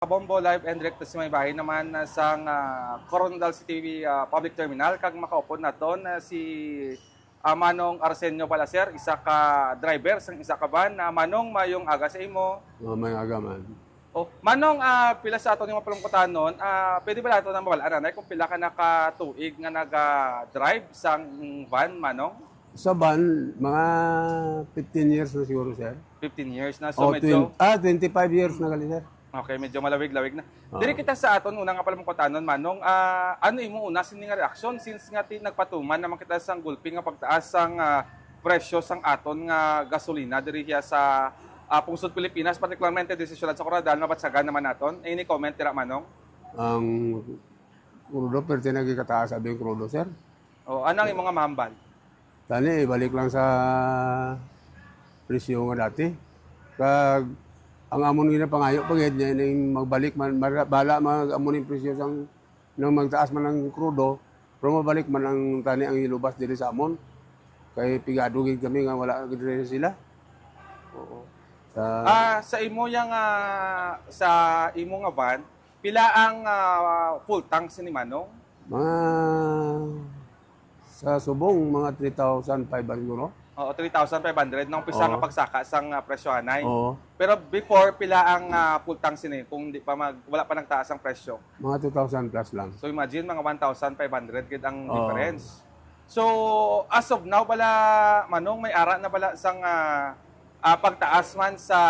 Bombo live and direct sa may bahay naman sa Coronadal City Public Terminal kag makaupod na doon si Manong Arsenio pala sir, isa ka driver sang isa ka van na Manong mayong aga sa imo. May agaman. Oh, Manong pila sa ato ni mapalungkutan noon, pwede ba nato nang mabalaan kung pila ka nakatuig nga naga-drive sang van Manong? Sa van, mga 15 years na siguro, sir. 15 years na so medyo 25 years na gali, sir. okay, medyo malawig-lawig na. Dili kita sa aton una nga pala mong kutanon Manong, ano imo una sini nga reaksyon since nga nagpatuman naman kita sang gulping nga pagtaas sang presyo sang aton nga gasolina diri hiya sa pungsod Pilipinas, particularmente desisyon sa Coronadal mabatsagan naman naton. Any comment tira Manong? Ang krudo, pero tinagikataas sabi yung krudo, sir. O anang imo nga mahambal? Tani, balik lang sa presyo nga dati. Kag ang amon nga pangayo pagid niya ning magbalik man bala mag-amon yung presyo sang nang magtaas man ng krudo, pero mabalik man ang tani ang ilubas diri sa amon. Kay pigado gid kami nga wala gid sila. Oo. Sa Sa imo yang sa imo nga van, pila ang full tank ni Manong? mga sa subong mga 3,500 siguro. Oo, 3,500 nung umpisa nga pagsaka sang presyohanay. Oo. Pero before pila ang full tank sini kung di pa wala pa nagtaas ang presyo. Mga 2,000 plus lang. So imagine mga 1,500 gid ang Oo. difference. So as of now pala Manong may ara na pala sang pagtaas man sa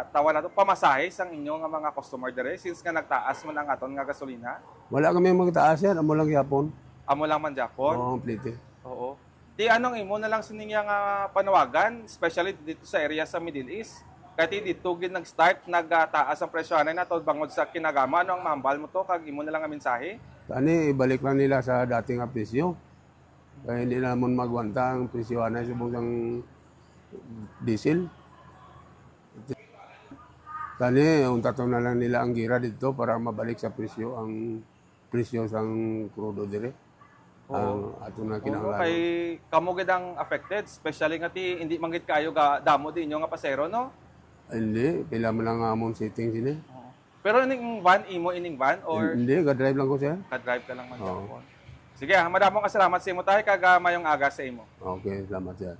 tawa nato pamasahe sang inyo nga mga customer dire since nga nagtaas man ang aton nga gasolina. Wala kami magtaas yan. Amo lang yapon. Amo lang man Japon. Oo, complete. Oo. Di anong imo na lang sininga nga panawagan, especially dito sa area sa Middle East. Kati dito gid nag-start nagtaas ang presyohanay nato bangod sa kinagama ano ang mahambal mo to kag imo na lang nga mensahe. Tani, ibalik lang nila sa dating nga presyo. Kaya hindi naman magwanta ang presyo na subong sang diesel. Tani, untato na lang nila ang gira dito para mabalik sa presyo ang presyo sang krudo dire. Ang ato na Oo, kinahanglan. kay kamo gid ang affected, especially nga ti hindi manggid kayo damo din inyo nga pasero no. Hindi, pila man lang amon setting sini. Pero ining van imo ining van or Hindi, ga-drive lang ko siya. ka-drive ka lang man Oo. Japon. Sige, madamong salamat sa imo tayo kag mayong aga sa imo. Okay, salamat sir.